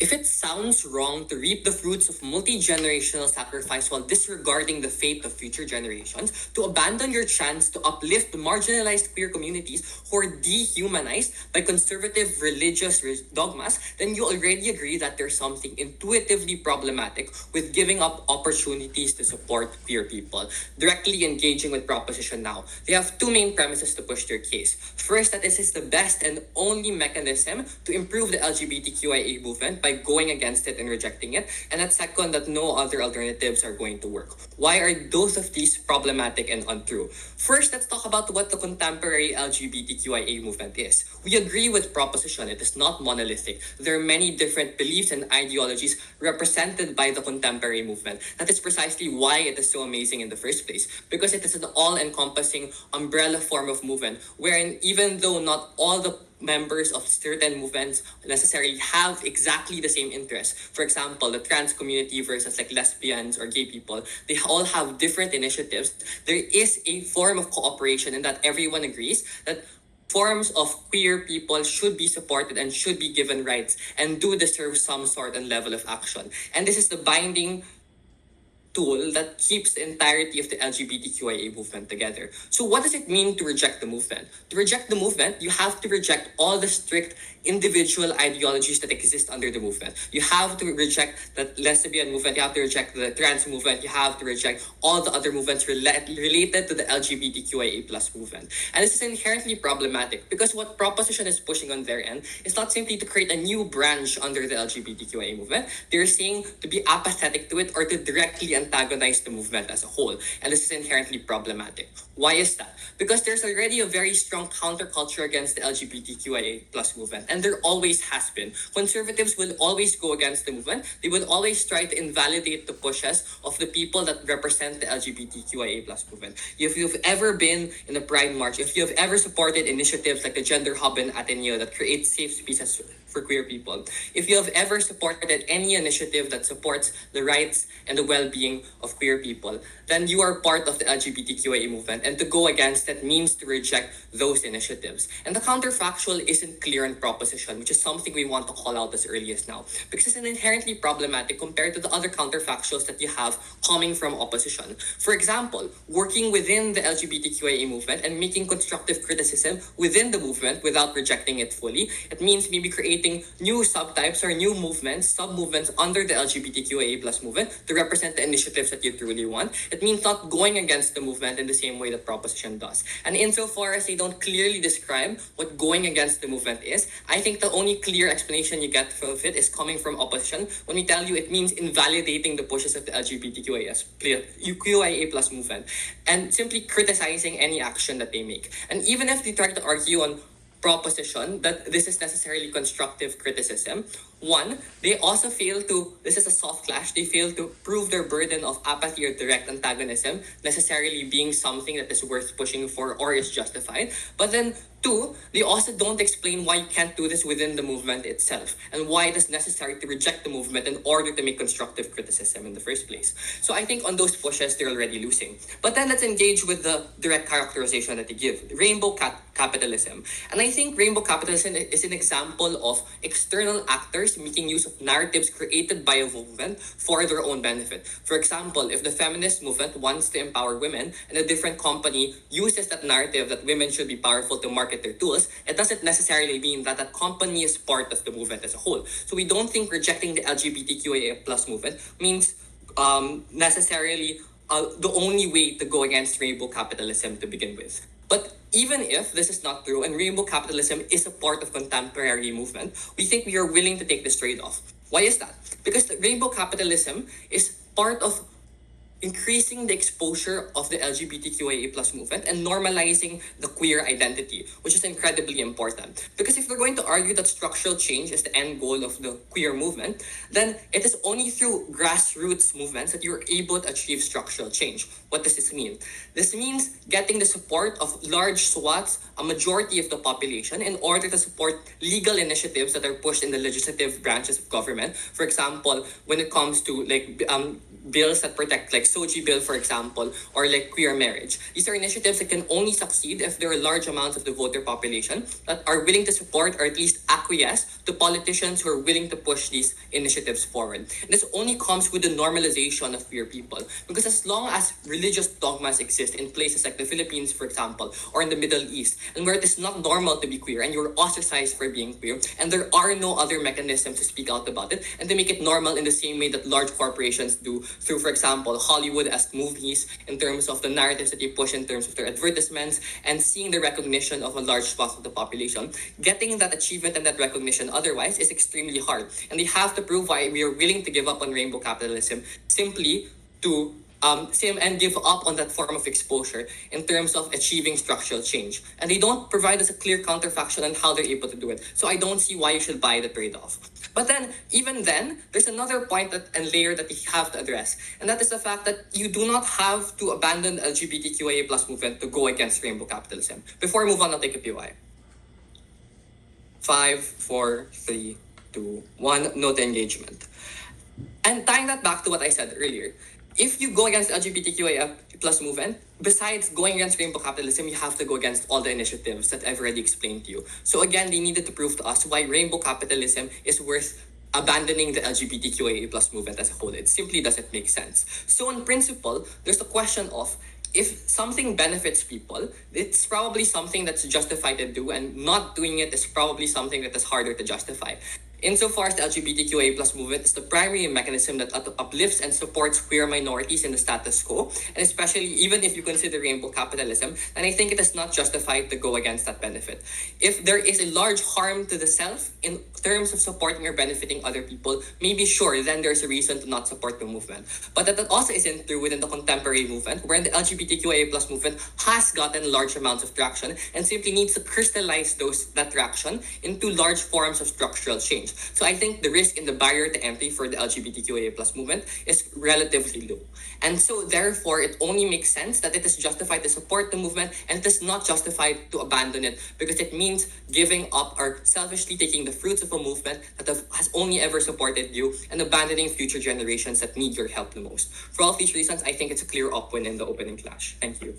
If it sounds wrong to reap the fruits of multi-generational sacrifice while disregarding the fate of future generations, to abandon your chance to uplift marginalized queer communities who are dehumanized by conservative religious dogmas, then you already agree that there's something intuitively problematic with giving up opportunities to support queer people. Directly engaging with Proposition Now, they have two main premises to push their case. First, that this is the best and only mechanism to improve the LGBTQIA movement by going against it and rejecting it. And that second, that no other alternatives are going to work. Why are both of these problematic and untrue? First, let's talk about what the contemporary LGBTQIA movement is. We agree with Proposition. It is not monolithic. There are many different beliefs and ideologies represented by the contemporary movement. That is precisely why it is so amazing in the first place, because it is an all-encompassing umbrella form of movement, wherein even though not all the members of certain movements necessarily have exactly the same interests. For example, the trans community versus like lesbians or gay people, they all have different initiatives. There is a form of cooperation in that everyone agrees that forms of queer people should be supported and should be given rights and do deserve some sort and level of action. And this is the binding tool that keeps the entirety of the LGBTQIA movement together. So what does it mean to reject the movement? To reject the movement, you have to reject all the strict individual ideologies that exist under the movement. You have to reject the lesbian movement, you have to reject the trans movement, you have to reject all the other movements related to the LGBTQIA plus movement. And this is inherently problematic because what Proposition is pushing on their end is not simply to create a new branch under the LGBTQIA movement. They're saying to be apathetic to it or to directly antagonize the movement as a whole. And this is inherently problematic. Why is that? Because there's already a very strong counterculture against the LGBTQIA plus movement. And there always has been. Conservatives will always go against the movement. They will always try to invalidate the pushes of the people that represent the LGBTQIA plus movement. If you've ever been in a Pride March, if you've ever supported initiatives like the Gender Hub in Ateneo that creates safe spaces for queer people, if you have ever supported any initiative that supports the rights and the well-being of queer people, then you are part of the LGBTQIA movement, and to go against it means to reject those initiatives. And the counterfactual isn't clear in Proposition, which is something we want to call out as early as now, because it's inherently problematic compared to the other counterfactuals that you have coming from opposition. For example, working within the LGBTQIA movement and making constructive criticism within the movement without rejecting it fully, it means maybe creating new subtypes or new movements, sub-movements under the LGBTQIA plus movement to represent the initiatives that you truly want. It means not going against the movement in the same way that Proposition does. And insofar as they don't clearly describe what going against the movement is, I think the only clear explanation you get from it is coming from opposition when we tell you it means invalidating the pushes of the LGBTQIA plus movement and simply criticizing any action that they make. And even if they try to argue on Proposition that this is necessarily constructive criticism, one, they also fail to, this is a soft clash, they fail to prove their burden of apathy or direct antagonism necessarily being something that is worth pushing for or is justified. But then two, they also don't explain why you can't do this within the movement itself and why it is necessary to reject the movement in order to make constructive criticism in the first place. So I think on those pushes, they're already losing. But then let's engage with the direct characterization that they give, rainbow capitalism. And I think rainbow capitalism is an example of external actors making use of narratives created by a movement for their own benefit. For example, if the feminist movement wants to empower women and a different company uses that narrative that women should be powerful to market their tools, it doesn't necessarily mean that that company is part of the movement as a whole. So we don't think rejecting the LGBTQIA plus movement means necessarily the only way to go against rainbow capitalism to begin with. But even if this is not true and rainbow capitalism is a part of contemporary movement, we think we are willing to take this trade-off. Why is that? Because the rainbow capitalism is part of increasing the exposure of the LGBTQIA plus movement and normalizing the queer identity, which is incredibly important. Because if we're going to argue that structural change is the end goal of the queer movement, then it is only through grassroots movements that you're able to achieve structural change. What does this mean? This means getting the support of large swaths, a majority of the population, in order to support legal initiatives that are pushed in the legislative branches of government. For example, when it comes to bills that protect SOGI bill, for example, or like queer marriage. These are initiatives that can only succeed if there are large amounts of the voter population that are willing to support or at least acquiesce to politicians who are willing to push these initiatives forward. And this only comes with the normalization of queer people, because as long as religious dogmas exist in places like the Philippines, for example, or in the Middle East, and where it is not normal to be queer and you're ostracized for being queer, and there are no other mechanisms to speak out about it and to make it normal in the same way that large corporations do through, for example, Hollywood-esque movies, in terms of the narratives that they push in terms of their advertisements, and seeing the recognition of a large swath of the population, getting that achievement and that recognition otherwise is extremely hard. And they have to prove why we are willing to give up on rainbow capitalism simply to and give up on that form of exposure in terms of achieving structural change. And they don't provide us a clear counterfaction on how they're able to do it. So I don't see why you should buy the trade-off. But then, even then, there's another point and layer that we have to address. And that is the fact that you do not have to abandon the LGBTQIA plus movement to go against rainbow capitalism. Before I move on, I'll take a PY. 5, 4, 3, 2, 1, no to engagement. And tying that back to what I said earlier, if you go against LGBTQIA plus movement, besides going against rainbow capitalism, you have to go against all the initiatives that I've already explained to you. So again, they needed to prove to us why rainbow capitalism is worth abandoning the LGBTQIA plus movement as a whole. It simply doesn't make sense. So in principle, there's a question of, if something benefits people, it's probably something that's justified to do, and not doing it is probably something that is harder to justify. Insofar as the LGBTQIA plus movement is the primary mechanism that uplifts and supports queer minorities in the status quo, and especially even if you consider rainbow capitalism, then I think it is not justified to go against that benefit. If there is a large harm to the self in terms of supporting or benefiting other people, maybe sure, then there's a reason to not support the movement. But that also isn't true within the contemporary movement, wherein the LGBTQIA plus movement has gotten large amounts of traction and simply needs to crystallize that traction into large forms of structural change. So I think the risk and the barrier to entry for the LGBTQIA plus movement is relatively low. And so therefore, it only makes sense that it is justified to support the movement, and it is not justified to abandon it, because it means giving up or selfishly taking the fruits of a movement that has only ever supported you and abandoning future generations that need your help the most. For all of these reasons, I think it's a clear upwin in the opening clash. Thank you.